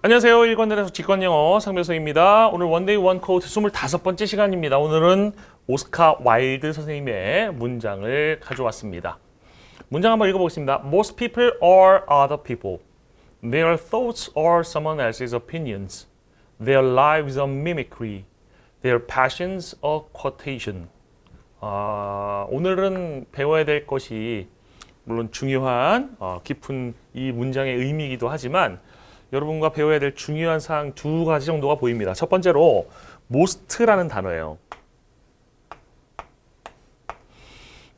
안녕하세요. 일관되는 직관영어 상명서입니다. 오늘 원데이 원코트 25번째 시간입니다. 오늘은 오스카 와일드 선생님의 문장을 가져왔습니다. 문장 한번 읽어보겠습니다. Most people are other people. Their thoughts are someone else's opinions. Their lives are mimicry. Their passions are quotation. 오늘은 배워야 될 것이 물론 중요한 깊은 이 문장의 의미이기도 하지만 여러분과 배워야 될 중요한 사항 두 가지 정도가 보입니다. 첫 번째로 most라는 단어예요.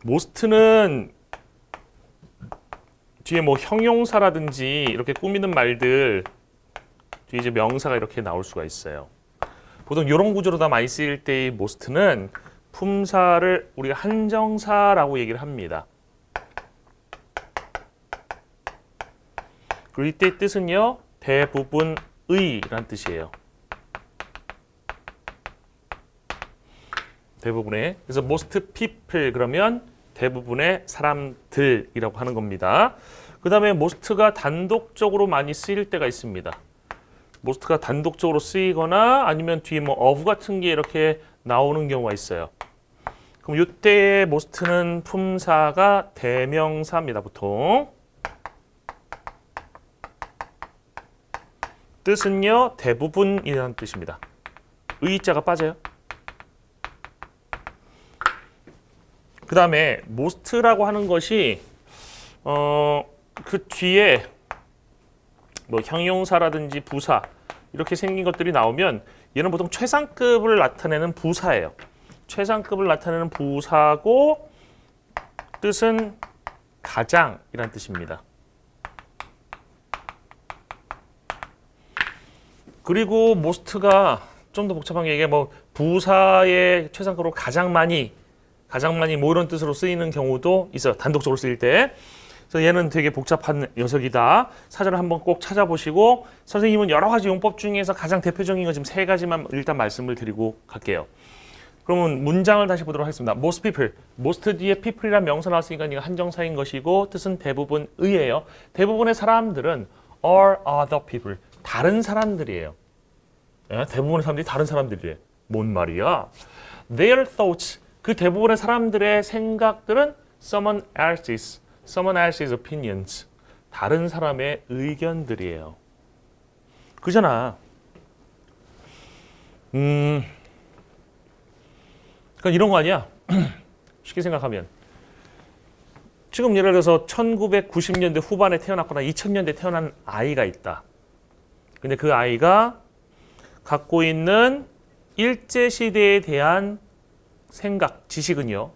most는 뒤에 뭐 형용사라든지 이렇게 꾸미는 말들 뒤에 이제 명사가 이렇게 나올 수가 있어요. 보통 이런 구조로 다 많이 쓰일 때의 most는 품사를 우리가 한정사라고 얘기를 합니다. 그리고 이때 뜻은요. 대부분의라는 뜻이에요. 대부분의. 그래서 most people 그러면 대부분의 사람들이라고 하는 겁니다. 그 다음에 most가 단독적으로 많이 쓰일 때가 있습니다. most가 단독적으로 쓰이거나 아니면 뒤에 뭐 of 같은 게 이렇게 나오는 경우가 있어요. 그럼 이때의 most는 품사가 대명사입니다. 보통. 뜻은요, 대부분이라는 뜻입니다. 의자가 빠져요. 그 다음에 most라고 하는 것이 그 뒤에 뭐 형용사라든지 부사 이렇게 생긴 것들이 나오면 얘는 보통 최상급을 나타내는 부사예요. 최상급을 나타내는 부사고 뜻은 가장이라는 뜻입니다. 그리고 most가 좀 더 복잡한 게 이게 뭐 부사의 최상급으로 가장 많이 뭐 이런 뜻으로 쓰이는 경우도 있어요. 단독적으로 쓰일 때. 그래서 얘는 되게 복잡한 녀석이다. 사전을 한번 꼭 찾아보시고 선생님은 여러 가지 용법 중에서 가장 대표적인 거 지금 세 가지만 일단 말씀을 드리고 갈게요. 그러면 문장을 다시 보도록 하겠습니다. Most people. most 뒤에 people이란 명사 나왔으니까 이거 한정사인 것이고 뜻은 대부분의예요. 대부분의 사람들은 are other people. 다른 사람들이에요. 대부분의 사람들이 다른 사람들이래. 뭔 말이야? Their thoughts, 그 대부분의 사람들의 생각들은 someone else's opinions, 다른 사람의 의견들이에요. 그잖아. 그러니까 이런 거 아니야? 쉽게 생각하면 지금 예를 들어서 1990년대 후반에 태어났거나 2000년대 태어난 아이가 있다. 근데 그 아이가 갖고 있는 일제시대에 대한 생각, 지식은요.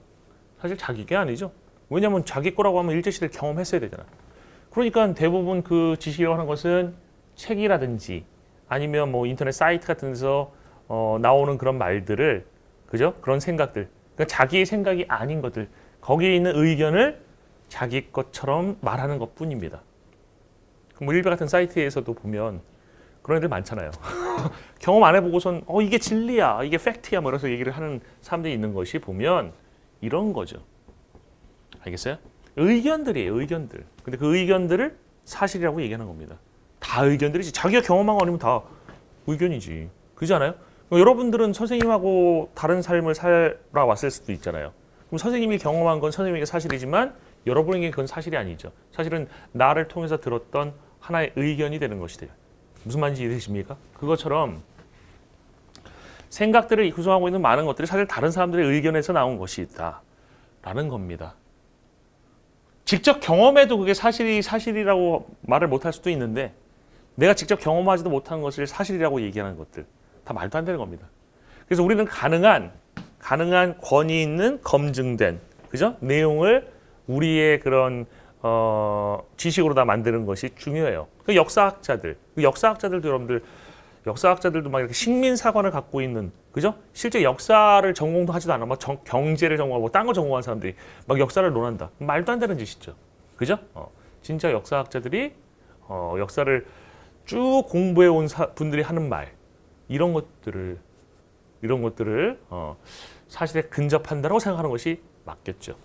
사실 자기 게 아니죠. 왜냐하면 자기 거라고 하면 일제시대를 경험했어야 되잖아. 그러니까 대부분 그 지식이라고 하는 것은 책이라든지 아니면 뭐 인터넷 사이트 같은 데서 나오는 그런 말들을, 그죠? 그런 생각들. 그러니까 자기의 생각이 아닌 것들. 거기에 있는 의견을 자기 것처럼 말하는 것 뿐입니다. 뭐 일베 같은 사이트에서도 보면 그런 애들 많잖아요. 경험 안 해보고선 이게 진리야, 이게 팩트야 뭐 이래서 얘기를 하는 사람들이 있는 것이 보면 이런 거죠. 알겠어요? 의견들이에요, 의견들. 근데 그 의견들을 사실이라고 얘기하는 겁니다. 다 의견들이지. 자기가 경험한 거 아니면 다 의견이지. 그렇지 않아요? 여러분들은 선생님하고 다른 삶을 살아왔을 수도 있잖아요. 그럼 선생님이 경험한 건 선생님에게 사실이지만 여러분에게 그건 사실이 아니죠. 사실은 나를 통해서 들었던 하나의 의견이 되는 것이 돼요. 무슨 말인지 이해되십니까? 그것처럼 생각들을 구성하고 있는 많은 것들이 사실 다른 사람들의 의견에서 나온 것이다 라는 겁니다. 직접 경험해도 그게 사실이라고 말을 못할 수도 있는데 내가 직접 경험하지도 못한 것을 사실이라고 얘기하는 것들 다 말도 안 되는 겁니다. 그래서 우리는 가능한 권위 있는 검증된, 그죠? 내용을 우리의 그런 지식으로 다 만드는 것이 중요해요. 그 역사학자들도 여러분들, 역사학자들도 막 이렇게 식민사관을 갖고 있는, 그죠? 실제 역사를 전공도 하지도 않아. 막 경제를 전공하고 딴 거 전공한 사람들이 막 역사를 논한다. 말도 안 되는 짓이죠. 그죠? 진짜 역사학자들이 역사를 쭉 공부해 온 분들이 하는 말, 이런 것들을 사실에 근접한다고 생각하는 것이 맞겠죠.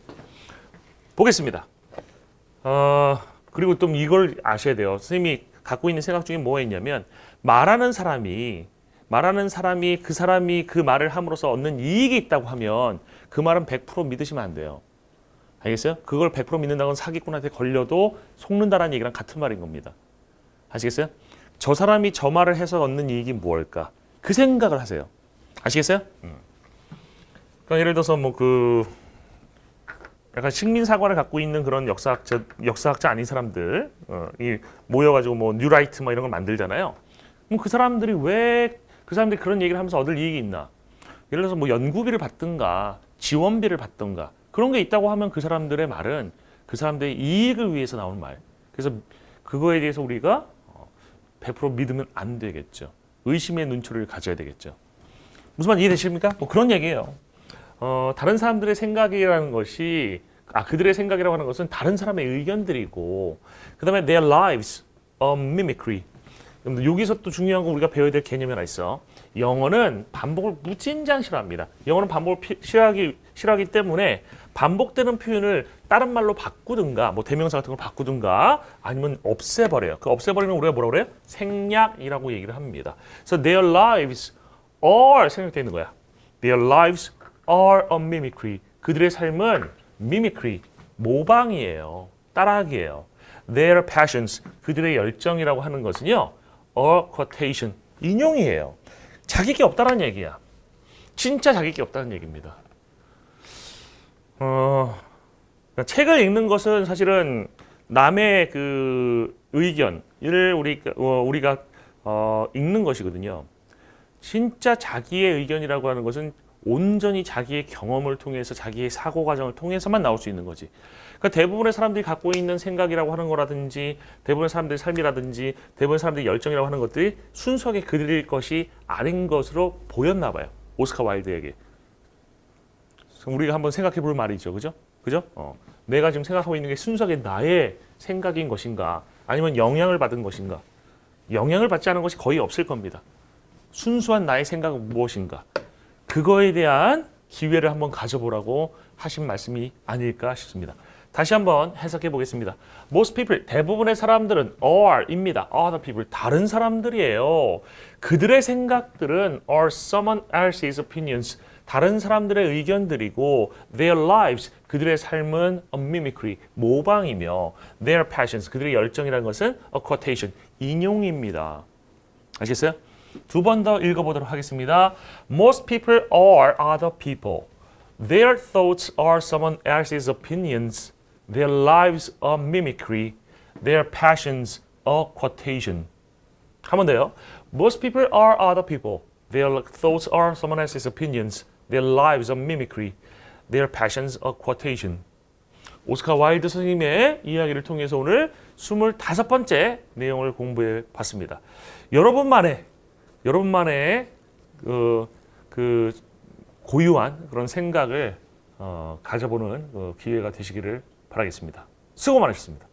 보겠습니다. 그리고 또 이걸 아셔야 돼요. 선생님이 갖고 있는 생각 중에 뭐가 있냐면 말하는 사람이 그 사람이 그 말을 함으로써 얻는 이익이 있다고 하면 그 말은 100% 믿으시면 안 돼요. 알겠어요? 그걸 100% 믿는다는 건 사기꾼한테 걸려도 속는다라는 얘기랑 같은 말인 겁니다. 아시겠어요? 저 사람이 저 말을 해서 얻는 이익이 무엇일까? 그 생각을 하세요. 아시겠어요? 그러니까 예를 들어서 뭐 그 약간 식민사관을 갖고 있는 그런 역사학자 아닌 사람들 이 모여가지고 뭐 뉴라이트 뭐 이런 걸 만들잖아요. 그럼 그 사람들이 왜 그 사람들이 그런 얘기를 하면서 얻을 이익이 있나? 예를 들어서 뭐 연구비를 받든가 지원비를 받든가 그런 게 있다고 하면 그 사람들의 말은 그 사람들의 이익을 위해서 나오는 말. 그래서 그거에 대해서 우리가 100% 믿으면 안 되겠죠. 의심의 눈초리를 가져야 되겠죠. 무슨 말 이해되십니까? 뭐 그런 얘기예요. 다른 사람들의 생각이라는 것이 그들의 생각이라고 하는 것은 다른 사람의 의견들이고 그 다음에 their lives are mimicry. 여기서 또 중요한 거 우리가 배워야 될 개념이 하나 있어. 영어는 반복을 무진장 싫어합니다. 영어는 반복을 싫어하기 때문에 반복되는 표현을 다른 말로 바꾸든가 뭐 대명사 같은 걸 바꾸든가 아니면 없애버려요. 그 없애버리면 우리가 뭐라고 그래요? 생략이라고 얘기를 합니다. 그래서 their lives are 생략되어 있는 거야. Their lives are a mimicry. 그들의 삶은 mimicry, 모방이에요. 따라하기예요. Their passions, 그들의 열정이라고 하는 것은요. A quotation, 인용이에요. 자격이 없다는 얘기야. 진짜 자격이 없다는 얘기입니다. 책을 읽는 것은 사실은 남의 그 의견을 우리가 읽는 것이거든요. 진짜 자기의 의견이라고 하는 것은 온전히 자기의 경험을 통해서 자기의 사고 과정을 통해서만 나올 수 있는 거지. 그러니까 대부분의 사람들이 갖고 있는 생각이라고 하는 거라든지 대부분의 사람들의 삶이라든지 대부분의 사람들의 열정이라고 하는 것들이 순수하게 그들의 것이 아닌 것으로 보였나 봐요. 오스카 와일드에게. 우리가 한번 생각해 볼 말이죠. 그죠? 그죠? 내가 지금 생각하고 있는 게 순수하게 나의 생각인 것인가 아니면 영향을 받은 것인가. 영향을 받지 않은 것이 거의 없을 겁니다. 순수한 나의 생각은 무엇인가. 그거에 대한 기회를 한번 가져보라고 하신 말씀이 아닐까 싶습니다. 다시 한번 해석해 보겠습니다. Most people, 대부분의 사람들은 are입니다. Other people, 다른 사람들이에요. 그들의 생각들은 are someone else's opinions, 다른 사람들의 의견들이고 their lives, 그들의 삶은 a mimicry, 모방이며 their passions, 그들의 열정이라는 것은 a quotation, 인용입니다. 아시겠어요? 두 번 더 읽어보도록 하겠습니다. Most people are other people. Their thoughts are someone else's opinions. Their lives are mimicry. Their passions are quotation. 한 번 더요. Most people are other people. Their thoughts are someone else's opinions. Their lives are mimicry. Their passions are quotation. 오스카 와일드 선생님의 이야기를 통해서 오늘 25번째 내용을 공부해 봤습니다. 여러분만의 그 고유한 그런 생각을 가져보는 기회가 되시기를 바라겠습니다. 수고 많으셨습니다.